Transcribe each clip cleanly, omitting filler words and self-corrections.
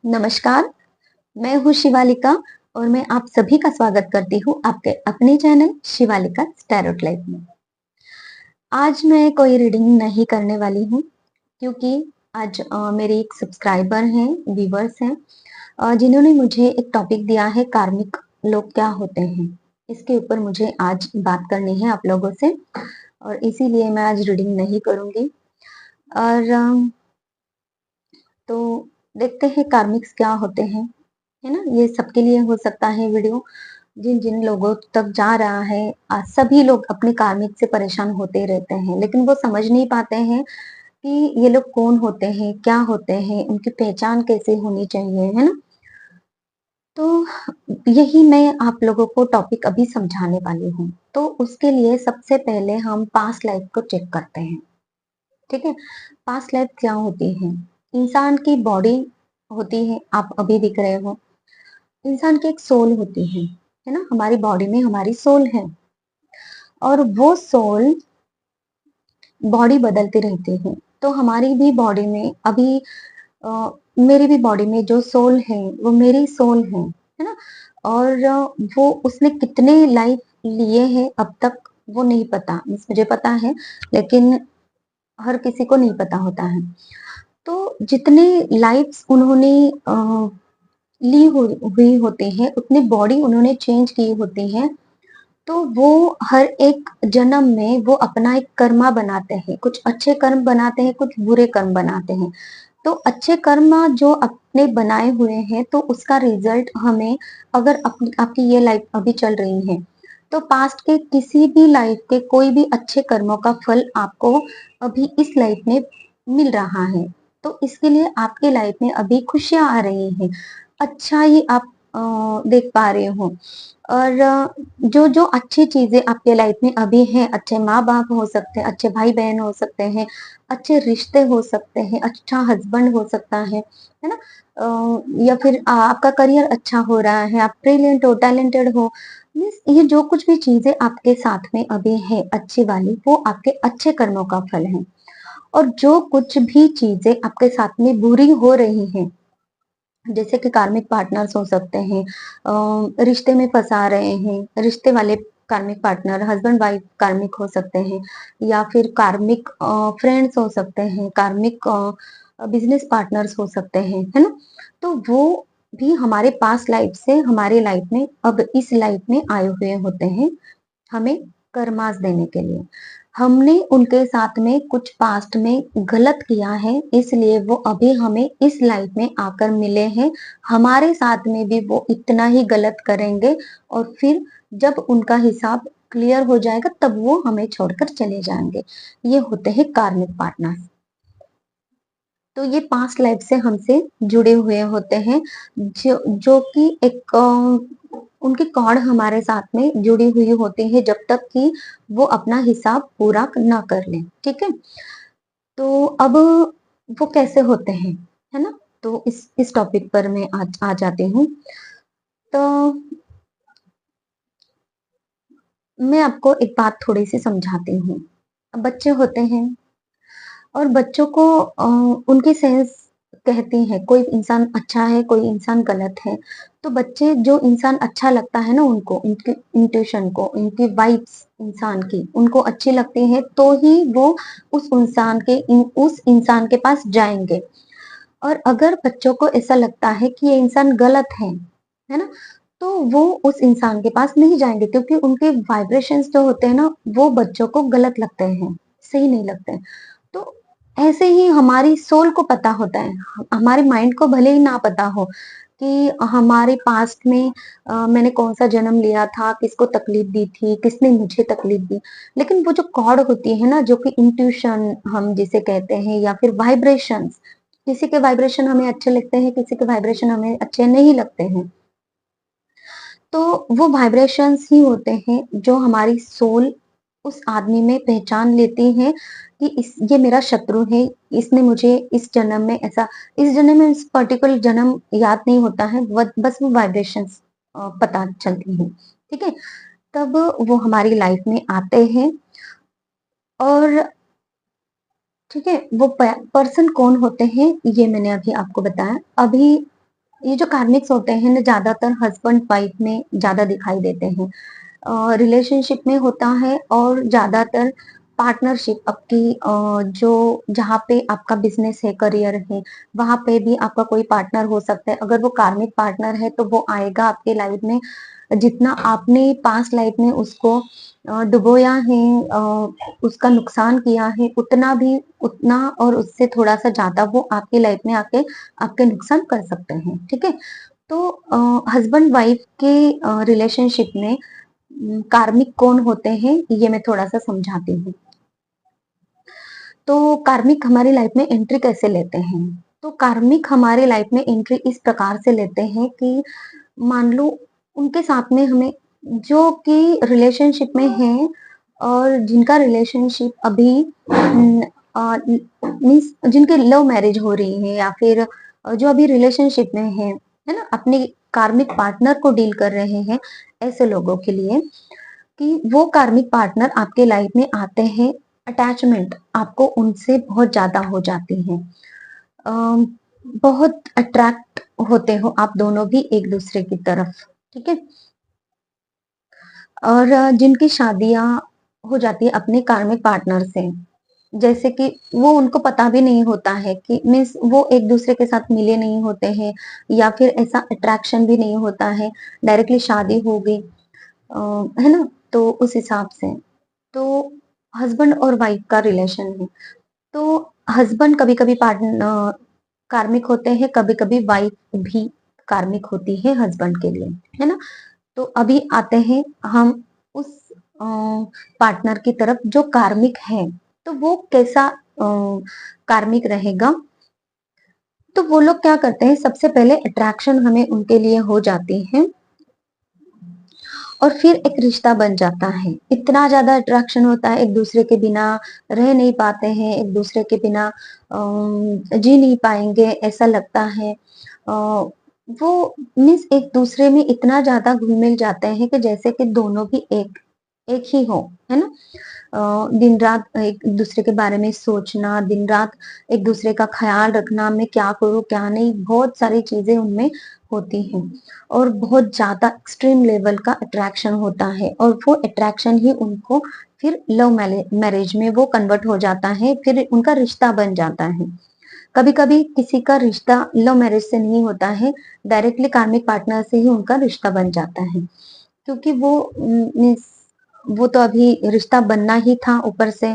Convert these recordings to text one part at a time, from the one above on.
नमस्कार, मैं हूँ शिवालिका और मैं आप सभी का स्वागत करती हूँ आपके अपने चैनल शिवालिका टैरोट लाइफ में। आज मैं कोई रीडिंग नहीं करने वाली हूँ क्योंकि आज मेरे एक सब्सक्राइबर हैं, व्यूवर्स हैं, जिन्होंने मुझे एक टॉपिक दिया है कार्मिक लोग क्या होते हैं। इसके ऊपर मुझे आज बात करनी है आप लोगों से और इसीलिए मैं आज रीडिंग नहीं करूँगी। और तो देखते हैं कार्मिक्स क्या होते हैं, है ना? ये सबके लिए हो सकता है वीडियो। जिन जिन लोगों तक जा रहा है, सभी लोग अपने कार्मिक से परेशान होते रहते हैं, लेकिन वो समझ नहीं पाते हैं कि ये लोग कौन होते हैं, क्या होते हैं, उनकी पहचान कैसे होनी चाहिए, है ना? तो यही मैं आप लोगों को टॉपिक अभी समझाने वाली हूँ। तो उसके लिए सबसे पहले हम पास्ट लाइफ को चेक करते हैं, ठीक है? पास्ट लाइफ क्या होती है? इंसान की बॉडी होती है, आप अभी दिख रहे हो। इंसान की एक सोल होती है ना? हमारी बॉडी में हमारी सोल है और वो सोल बॉडी बदलती रहती है। तो हमारी भी बॉडी में अभी मेरी भी बॉडी में जो सोल है वो मेरी सोल है ना? और वो उसने कितने लाइफ लिए हैं अब तक वो नहीं पता। मीन्स मुझे पता है, लेकिन हर किसी को नहीं पता होता है। तो जितने लाइफ्स उन्होंने ली हुई होती हैं, उतनी बॉडी उन्होंने चेंज की होती है। तो वो हर एक जन्म में वो अपना एक कर्मा बनाते हैं, कुछ अच्छे कर्म बनाते हैं, कुछ बुरे कर्म बनाते हैं। तो अच्छे कर्म जो अपने बनाए हुए हैं, तो उसका रिजल्ट हमें, अगर आपकी ये लाइफ अभी चल रही है, तो पास्ट के किसी भी लाइफ के कोई भी अच्छे कर्मों का फल आपको अभी इस लाइफ में मिल रहा है। तो इसके लिए आपके लाइफ में अभी खुशियां आ रही हैं, अच्छा ही आप देख पा रहे हो। और जो जो अच्छी चीजें आपके लाइफ में अभी हैं, अच्छे माँ बाप हो सकते हैं, अच्छे भाई बहन हो सकते हैं, अच्छे रिश्ते हो सकते हैं, अच्छा हस्बैंड हो सकता है ना? या फिर आपका करियर अच्छा हो रहा है, आप ब्रिलियंट हो, टैलेंटेड हो। मीन्स ये जो कुछ भी चीजें आपके साथ में अभी है अच्छी वाली, वो आपके अच्छे कर्मों का फल है। और जो कुछ भी चीजें आपके साथ में बुरी हो रही हैं, जैसे कि कार्मिक पार्टनर्स हो सकते हैं, रिश्ते में फंसा रहे हैं, रिश्ते वाले कार्मिक पार्टनर, हस्बैंड वाइफ कार्मिक हो सकते हैं, या फिर कार्मिक फ्रेंड्स हो सकते हैं, कार्मिक बिजनेस पार्टनर्स हो सकते हैं, है ना? तो वो भी हमारे पास्ट लाइफ से हमारे लाइफ में अब इस लाइफ में आए हुए होते हैं, हमें कर्मास देने के लिए। हमने उनके साथ में कुछ पास्ट में गलत किया है, इसलिए वो अभी हमें इस लाइफ में आकर मिले हैं। हमारे साथ में भी वो इतना ही गलत करेंगे और फिर जब उनका हिसाब क्लियर हो जाएगा तब वो हमें छोड़कर चले जाएंगे। ये होते हैं कार्मिक पार्टनर। तो ये पास्ट लाइफ से हमसे जुड़े हुए होते हैं, जो जो कि एक उनकी कॉर्ड हमारे साथ में जुड़ी हुई होती है जब तक कि वो अपना हिसाब पूरा ना कर लें, ठीक है? तो अब वो कैसे होते हैं, है ना? तो इस टॉपिक पर मैं आज आ जाती हूँ। तो मैं आपको एक बात थोड़ी सी समझाती हूँ। बच्चे होते हैं और बच्चों को उनकी सेंस कहती है, कोई इंसान अच्छा है, कोई इंसान गलत है। तो बच्चे जो इंसान अच्छा लगता है ना उनको, उनकी इंट्यूशन को, उनकी वाइब्स इंसान की उनको अच्छी लगती है, तो ही वो उस इंसान के पास जाएंगे। और अगर बच्चों को ऐसा लगता है कि ये इंसान गलत है ना? तो वो उस इंसान के पास नहीं जाएंगे, क्योंकि उनके वाइब्रेशंस जो होते हैं ना, वो बच्चों को गलत लगते हैं, सही नहीं लगते हैं। तो ऐसे ही हमारी सोल को पता होता है, हमारे माइंड को भले ही ना पता हो कि हमारे पास्ट में मैंने कौन सा जन्म लिया था, किसको तकलीफ दी थी, किसने मुझे तकलीफ दी। लेकिन वो जो कॉर्ड होती है ना, जो कि इंट्यूशन हम जिसे कहते हैं, या फिर वाइब्रेशंस, किसी के वाइब्रेशन हमें अच्छे लगते हैं, किसी के वाइब्रेशन हमें अच्छे नहीं लगते हैं। तो वो वाइब्रेशंस ही होते हैं जो हमारी सोल उस आदमी में पहचान लेती है कि इस ये मेरा शत्रु है, इसने मुझे इस जन्म में ऐसा, इस जन्म में इस पर्टिकुलर जन्म याद नहीं होता है, बस वो वाइब्रेशंस पता चलती हैं, ठीक है? तब वो हमारी लाइफ में आते हैं। और ठीक है, वो पर्सन कौन होते हैं ये मैंने अभी आपको बताया। अभी ये जो कार्मिक्स होते हैं ना, ज्यादातर हस्बैंड वाइफ में ज्यादा दिखाई देते हैं, रिलेशनशिप में होता है, और ज्यादातर पार्टनरशिप आपकी, जो जहाँ पे आपका बिजनेस है, करियर है, वहां पे भी आपका कोई पार्टनर हो सकता है। अगर वो कार्मिक पार्टनर है तो वो आएगा आपके लाइफ में, जितना आपने पास्ट लाइफ में उसको डुबोया है, उसका नुकसान किया है, उतना भी, उतना और उससे थोड़ा सा ज्यादा वो आपकी लाइफ में आके आपके नुकसान कर सकते हैं। ठीक है, तो हस्बैंड वाइफ के रिलेशनशिप में कार्मिक कौन होते हैं, ये मैं थोड़ा सा समझाती हूँ। तो कार्मिक हमारी लाइफ में एंट्री कैसे लेते हैं? तो कार्मिक हमारे लाइफ में एंट्री इस प्रकार से लेते हैं कि मान लो उनके साथ में हमें, जो कि रिलेशनशिप में हैं और जिनका रिलेशनशिप अभी मीन्स जिनके लव मैरिज हो रही है, या फिर जो अभी रिलेशनशिप में है ना, अपने कार्मिक पार्टनर को डील कर रहे हैं, ऐसे लोगों के लिए, कि वो कार्मिक पार्टनर आपके लाइफ में आते हैं, अटैचमेंट आपको उनसे बहुत ज्यादा हो जाती है, अम, बहुत अट्रैक्ट होते हो आप दोनों भी एक दूसरे की तरफ। ठीक है, और जिनकी शादियां हो जाती है अपने कार्मिक पार्टनर से, जैसे कि वो उनको पता भी नहीं होता है कि मीन्स वो एक दूसरे के साथ मिले नहीं होते हैं, या फिर ऐसा अट्रैक्शन भी नहीं होता है, डायरेक्टली शादी हो गई, है ना, तो उस हिसाब से, तो हस्बैंड और वाइफ का रिलेशन है, तो हस्बैंड कभी कभी पार्टनर कार्मिक होते हैं, कभी कभी वाइफ भी कार्मिक होती है हस्बैंड के लिए, है ना। तो अभी आते हैं हम उस पार्टनर की तरफ जो कार्मिक है, तो वो कैसा कार्मिक रहेगा। तो वो लोग क्या करते हैं, सबसे पहले अट्रैक्शन हमें उनके लिए हो जाती है, और फिर एक रिश्ता बन जाता है, इतना ज्यादा अट्रैक्शन होता है, एक दूसरे के बिना रह नहीं पाते हैं, एक दूसरे के बिना जी नहीं पाएंगे ऐसा लगता है, वो मीन्स एक दूसरे में इतना ज्यादा घुल मिल जाते हैं कि जैसे कि दोनों भी एक एक ही हो, है ना। दिन रात एक दूसरे के बारे में सोचना, दिन रात एक दूसरे का ख्याल रखना, मैं क्या करूँ क्या नहीं, बहुत सारी चीजें उनमें होती हैं, और बहुत ज्यादा एक्सट्रीम लेवल का अट्रैक्शन होता है, और वो अट्रैक्शन ही उनको फिर लव मैरिज में वो कन्वर्ट हो जाता है, फिर उनका रिश्ता बन जाता है। कभी कभी किसी का रिश्ता लव मैरिज से नहीं होता है, डायरेक्टली कार्मिक पार्टनर से ही उनका रिश्ता बन जाता है, क्योंकि वो मीन्स वो तो अभी रिश्ता बनना ही था ऊपर से,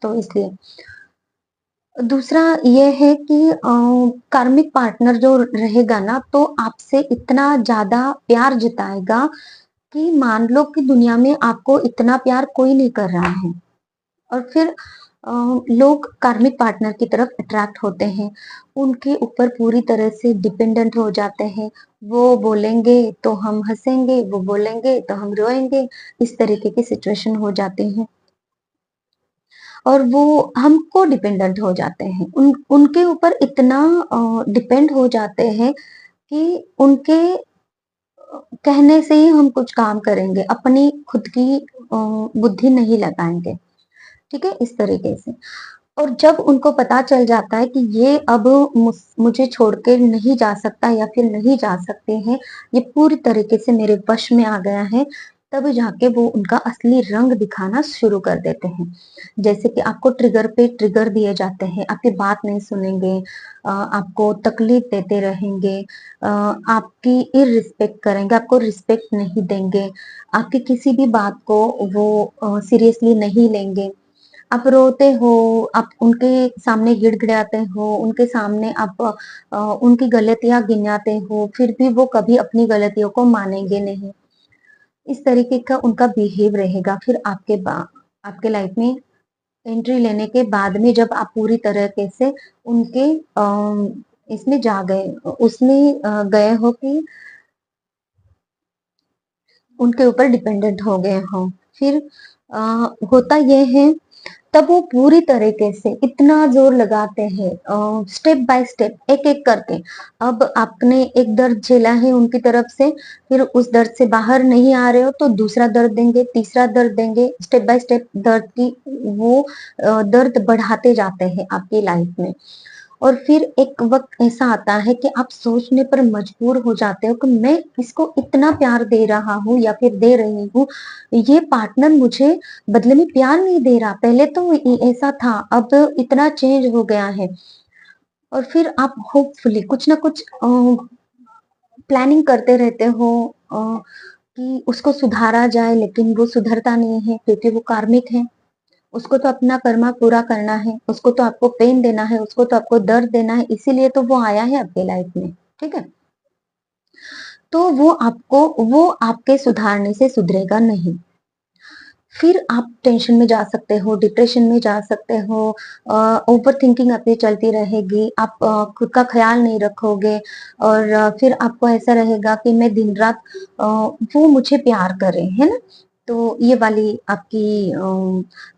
तो इसलिए। दूसरा ये है कि कार्मिक पार्टनर जो रहेगा ना, तो आपसे इतना ज्यादा प्यार जताएगा कि मान लो कि दुनिया में आपको इतना प्यार कोई नहीं कर रहा है, और फिर लोग कार्मिक पार्टनर की तरफ अट्रैक्ट होते हैं, उनके ऊपर पूरी तरह से डिपेंडेंट हो जाते हैं। वो बोलेंगे तो हम हंसेंगे, वो बोलेंगे तो हम रोएंगे, इस तरीके की सिचुएशन हो जाती है, और वो हमको डिपेंडेंट हो जाते हैं, उनके ऊपर इतना डिपेंड हो जाते हैं कि उनके कहने से ही हम कुछ काम करेंगे, अपनी खुद की बुद्धि नहीं लगाएंगे। ठीक है, इस तरीके से। और जब उनको पता चल जाता है कि ये अब मुझे छोड़ के नहीं जा सकता, या फिर नहीं जा सकते हैं, ये पूरी तरीके से मेरे वश में आ गया है, तब जाके वो उनका असली रंग दिखाना शुरू कर देते हैं। जैसे कि आपको ट्रिगर पे ट्रिगर दिए जाते हैं, आपकी बात नहीं सुनेंगे, आपको तकलीफ देते रहेंगे, आपकी इररिस्पेक्ट करेंगे, आपको रिस्पेक्ट नहीं देंगे, आपकी किसी भी बात को वो सीरियसली नहीं लेंगे। आप रोते हो, आप उनके सामने गिड़गिड़ाते हो, उनके सामने आप उनकी गलतियां गिनाते हो, फिर भी वो कभी अपनी गलतियों को मानेंगे नहीं। इस तरीके का उनका बिहेव रहेगा। फिर आपके लाइफ में एंट्री लेने के बाद में, जब आप पूरी तरीके से उनके इसमें जा गए, उसमें गए हो कि उनके ऊपर डिपेंडेंट हो गए हो, फिर होता यह है, तब वो पूरी तरीके से इतना जोर लगाते हैं, स्टेप बाय स्टेप एक एक करके। अब आपने एक दर्द झेला है उनकी तरफ से, फिर उस दर्द से बाहर नहीं आ रहे हो तो दूसरा दर्द देंगे, तीसरा दर्द देंगे, स्टेप बाय स्टेप दर्द की वो दर्द बढ़ाते जाते हैं आपकी लाइफ में। और फिर एक वक्त ऐसा आता है कि आप सोचने पर मजबूर हो जाते हो कि मैं इसको इतना प्यार दे रहा हूँ या फिर दे रही हूँ, ये पार्टनर मुझे बदले में प्यार नहीं दे रहा, पहले तो ऐसा था, अब इतना चेंज हो गया है। और फिर आप होपफुली कुछ ना कुछ प्लानिंग करते रहते हो कि उसको सुधारा जाए, लेकिन वो सुधरता नहीं है क्योंकि वो कार्मिक है। उसको तो अपना कर्मा पूरा करना है, उसको तो आपको पेन देना है, उसको तो आपको दर्द देना है, इसीलिए तो वो आया है आपके लाइफ में, ठीक है? तो वो आपके सुधारने से सुधरेगा नहीं। फिर आप टेंशन में जा सकते हो, डिप्रेशन में जा सकते हो, ओवर थिंकिंग आपकी चलती रहेगी, आप खुद का ख्याल नहीं रखोगे और फिर आपको ऐसा रहेगा कि मैं दिन रात वो मुझे प्यार करे, है ना? तो ये वाली आपकी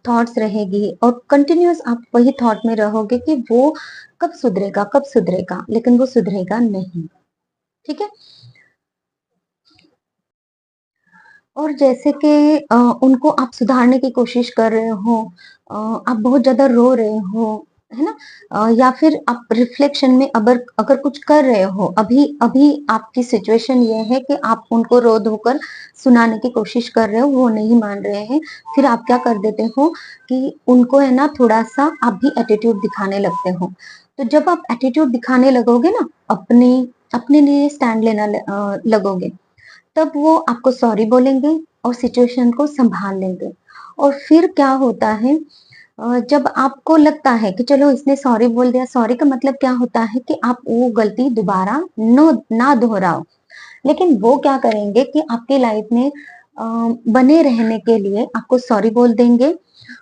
थॉट्स रहेगी और कंटिन्यूअस आप वही थॉट में रहोगे कि वो कब सुधरेगा, लेकिन वो सुधरेगा नहीं, ठीक है? और जैसे कि उनको आप सुधारने की कोशिश कर रहे हो, आप बहुत ज़्यादा रो रहे हो, है ना? या फिर आप रिफ्लेक्शन में अगर अगर कुछ कर रहे हो, अभी अभी आपकी सिचुएशन ये है कि आप उनको रो धोकर सुनाने की कोशिश कर रहे हो, वो नहीं मान रहे हैं, फिर आप क्या कर देते हो कि उनको है ना थोड़ा-सा आप भी एटीट्यूड दिखाने लगते हो। तो जब आप एटीट्यूड दिखाने लगोगे ना, अपने अपने लिए स्टैंड लेना लगोगे, तब वो आपको सॉरी बोलेंगे और सिचुएशन को संभाल लेंगे। और फिर क्या होता है, जब आपको लगता है कि चलो इसने सॉरी बोल दिया, सॉरी का मतलब क्या होता है कि आप वो गलती दोबारा नो ना दोहराओ। लेकिन वो क्या करेंगे कि आपकी लाइफ में बने रहने के लिए आपको सॉरी बोल देंगे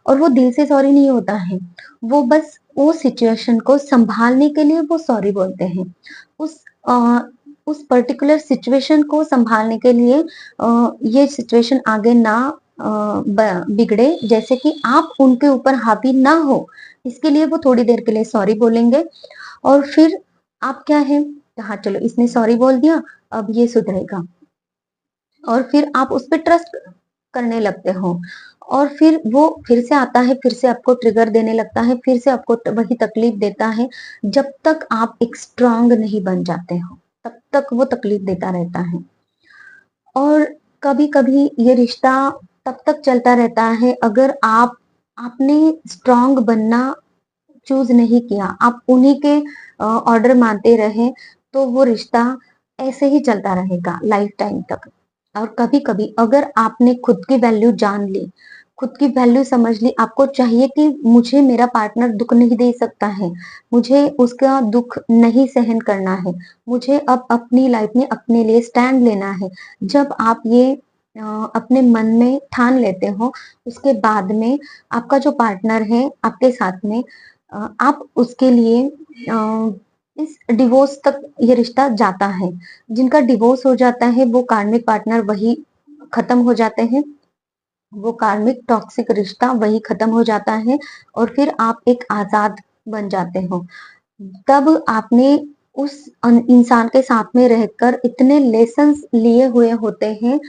और वो दिल से सॉरी नहीं होता है। वो बस वो सिचुएशन को संभालने के लिए वो सॉरी बोलते हैं। उस अ, उस पर्टिकुलर सिचुएशन को संभालने के लिए ये सिचुएशन आगे ना बिगड़े, जैसे कि आप उनके ऊपर हावी ना हो, इसके लिए वो थोड़ी देर के लिए सॉरी बोलेंगे और फिर आप क्या है, हाँ चलो इसने सॉरी बोल दिया, अब ये सुधरेगा और फिर आप उस पर ट्रस्ट करने लगते हो और फिर वो फिर से आता है, फिर से आपको ट्रिगर देने लगता है, फिर से आपको वही तकलीफ देता है। जब तक आप एक स्ट्रांग नहीं बन जाते हो, तब तक वो तकलीफ देता रहता है। और कभी-कभी ये रिश्ता तब तक चलता रहता है अगर आपने स्ट्रांग बनना चूज़ नहीं किया, आप उन्हीं के ऑर्डर मानते रहे, तो वो रिश्ता ऐसे ही चलता रहेगा लाइफ टाइम तक। और कभी-कभी अगर आपने खुद की वैल्यू जान ली, खुद की वैल्यू समझ ली, आपको चाहिए कि मुझे मेरा पार्टनर दुःख नहीं दे सकता है, मुझे उसका दुःख नहीं सहन करना है, मुझे अब अपनी लाइफ में अपने लिए स्टैंड लेना है। जब आप ये अपने मन में ठान लेते हो, उसके बाद में आपका जो पार्टनर है आपके साथ में, आप उसके लिए इस डिवोर्स तक ये रिश्ता जाता है। जिनका डिवोर्स हो जाता है वो कार्मिक पार्टनर वही खत्म हो जाते हैं, वो कार्मिक टॉक्सिक रिश्ता वही खत्म हो जाता है और फिर आप एक आजाद बन जाते हो। तब आपने उस इंसान के साथ में रहकर इतने लेसन्स लिए हुए होते हैं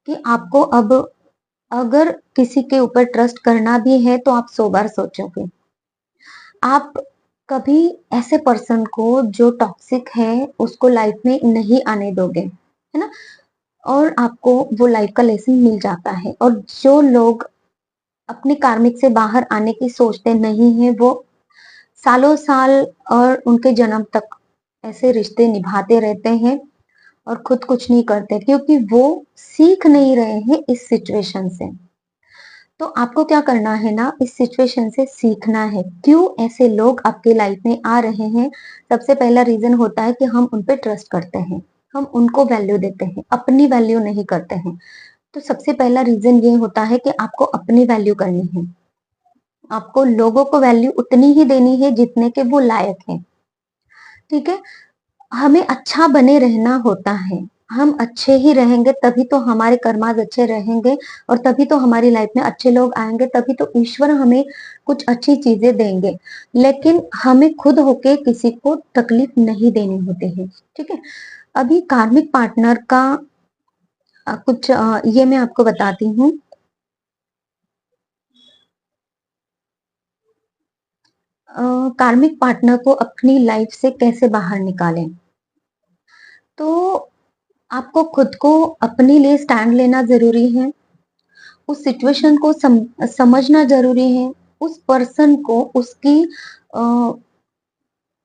कि आपको अब अगर किसी के ऊपर ट्रस्ट करना भी है तो आप 100 बार सोचोगे। आप कभी ऐसे पर्सन को जो टॉक्सिक है उसको लाइफ में नहीं आने दोगे, है ना? और आपको वो लाइफ का लेसन मिल जाता है। और जो लोग अपने कार्मिक से बाहर आने की सोचते नहीं है, वो सालों साल और उनके जन्म तक ऐसे रिश्ते निभाते रहते हैं और खुद कुछ नहीं करते क्योंकि वो सीख नहीं रहे हैं इस सिचुएशन से। तो आपको क्या करना है ना, इस सिचुएशन से सीखना है। क्यों ऐसे लोग आपके लाइफ में आ रहे हैं? सबसे पहला रीज़न होता है कि हम उन पे ट्रस्ट करते हैं। हम उनको वैल्यू देते हैं, अपनी वैल्यू नहीं करते हैं। तो सबसे पहला रीज़न ये होता है कि आपको अपनी वैल्यू करनी है। आपको लोगों को वैल्यू उतनी ही देनी है जितने के वो लायक हैं, ठीक है? हमें अच्छा बने रहना होता है। हम अच्छे ही रहेंगे तभी तो हमारे कर्माज़ अच्छे रहेंगे और तभी तो हमारी लाइफ में अच्छे लोग आएँगे, तभी तो ईश्वर हमें कुछ अच्छी चीज़ें देंगे। लेकिन हमें खुद होके किसी को तकलीफ नहीं देनी होती है, ठीक है? अभी कार्मिक पार्टनर का कुछ ये मैं आपको बताती हूँ। कार्मिक पार्टनर को अपनी लाइफ से कैसे बाहर निकालें? तो आपको खुद को अपने लिए स्टैंड लेना ज़रूरी है, उस सिचुएशन को समझना ज़रूरी है, उस पर्सन को उसकी अ,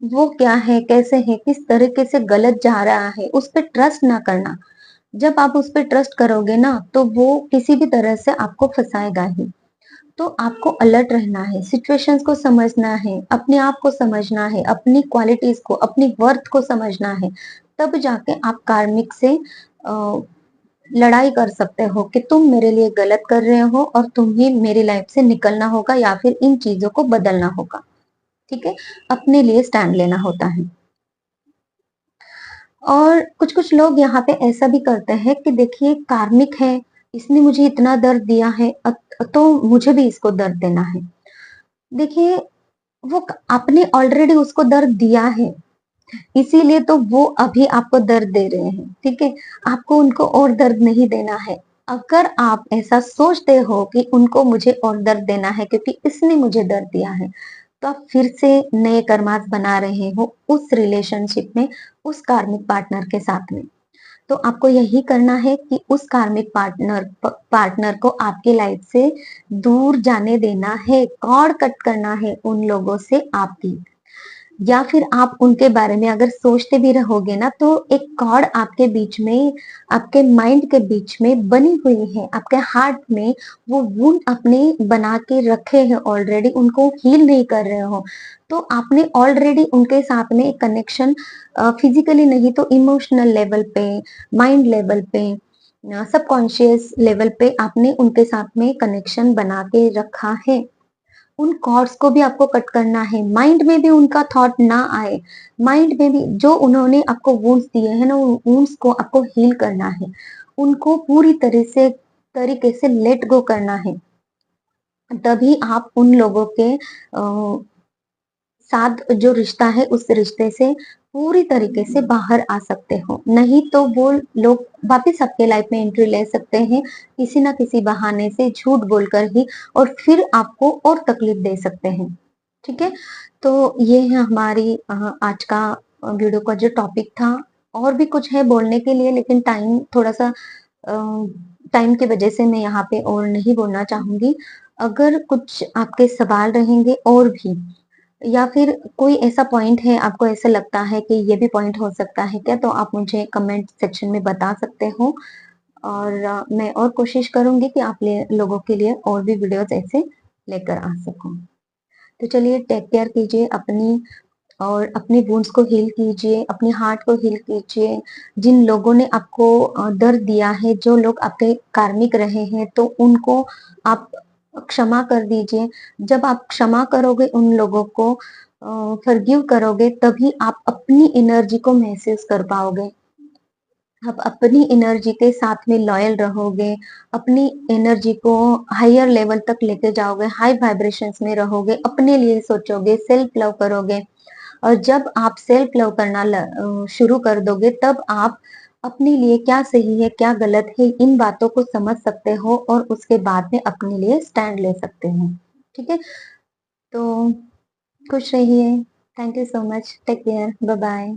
वो क्या है, कैसे है, किस तरीके से गलत जा रहा है, उस पे ट्रस्ट ना करना। जब आप उस पे ट्रस्ट करोगे ना, तो वो किसी भी तरह से आपको फँसाएगा ही। तो आपको अलर्ट रहना है, सिचुएशंस को समझना है, अपने आप को समझना है, अपनी क्वालिटीज़ को, अपनी वर्थ को समझना है। तब जाके आप कार्मिक से अ, लड़ाई कर सकते हो कि तुम मेरे लिए गलत कर रहे हो और तुम्हें मेरी लाइफ से निकलना होगा या फिर इन चीज़ों को बदलना होगा। ठीक है? अपने लिए स्टैंड लेना होता है। और कुछ-कुछ लोग यहाँ पे ऐसा भी करते हैं कि देखिए कार्मिक है, इसने मुझे इतना दर्द दिया है तो मुझे भी इसको दर्द देना है। देखिए वो आपने ऑलरेडी उसको दर्द दिया है, इसीलिए तो वो अभी आपको दर्द दे रहे हैं, ठीक है? आपको उनको और दर्द नहीं देना है। अगर आप ऐसा सोचते हो कि उनको मुझे और दर्द देना है क्योंकि इसने मुझे दर्द दिया है, तो आप फिर से नए कर्मास बना रहे हो उस रिलेशनशिप में, उस कार्मिक पार्टनर के साथ में। तो आपको यही करना है कि उस कार्मिक पार्टनर को आपकी लाइफ से दूर जाने देना है, कॉर्ड कट करना है उन लोगों से आपकी। या फिर आप उनके बारे में अगर सोचते भी रहोगे ना तो एक कॉर्ड आपके बीच में, आपके माइंड के बीच में बनी हुई है, आपके हार्ट में वो वुंड आपने बना के रखे हैं ऑलरेडी, उनको हील नहीं कर रहे हो। तो आपने ऑलरेडी उनके साथ में एक कनेक्शन फिजिकली नहीं तो इमोशनल लेवल पे, माइंड लेवल पे, सबकॉन्शियस लेवल पे आपने उनके साथ में कनेक्शन बना के रखा है। उन कॉर्ड्स को भी आपको कट करना है, माइंड में भी उनका थॉट ना आए, माइंड में भी जो उन्होंने आपको वुंड्स दिए हैं ना, उन वुंड्स को आपको हील करना है, उनको पूरी तरह से तरीके से लेट गो करना है। तभी आप उन लोगों के साथ जो रिश्ता है उस रिश्ते से पूरी तरीके से बाहर आ सकते हो। नहीं तो वो लोग वापस आपके लाइफ में एंट्री ले सकते हैं, किसी ना किसी बहाने से झूठ बोलकर ही और फिर आपको और तकलीफ दे सकते हैं। ठीक है? तो ये है हमारी आज का वीडियो का जो टॉपिक था। और भी कुछ है बोलने के लिए लेकिन टाइम थोड़ा-सा टाइम की वजह से मैं यहाँ पे और नहीं बोलना चाहूँगी। अगर कुछ आपके सवाल रहेंगे और भी या फिर कोई ऐसा पॉइंट है आपको ऐसा लगता है कि ये भी पॉइंट हो सकता है क्या? तो आप मुझे कमेंट सेक्शन में बता सकते हो और मैं और कोशिश करूँगी कि आप ले लोगों के लिए और भी वीडियोज़ ऐसे लेकर आ सकूँ। तो चलिए टेक केयर कीजिए अपनी और अपनी वुंड्स को हील कीजिए, अपने हार्ट को हील कीजिए। जिन लोगों ने आपको दर्द दिया है, जो लोग आपके कार्मिक रहे हैं, तो उनको आप क्षमा कर दीजिए। जब आप क्षमा करोगे उन लोगों को फॉरगिव करोगे, तभी आप अपनी एनर्जी को महसूस कर पाओगे। आप अपनी एनर्जी के साथ में लॉयल रहोगे, अपनी एनर्जी को हायर लेवल तक लेके जाओगे, हाई वाइब्रेशंस में रहोगे, अपने लिए सोचोगे, सेल्फ लव करोगे। और जब आप सेल्फ लव करना शुरू कर दोगे तब आप अपने लिए क्या सही है, क्या गलत है, इन बातों को समझ सकते हो और उसके बाद में अपने लिए स्टैंड ले सकते हो। ठीक है? तो खुश रहिए। Thank you so much. Take care. Bye bye.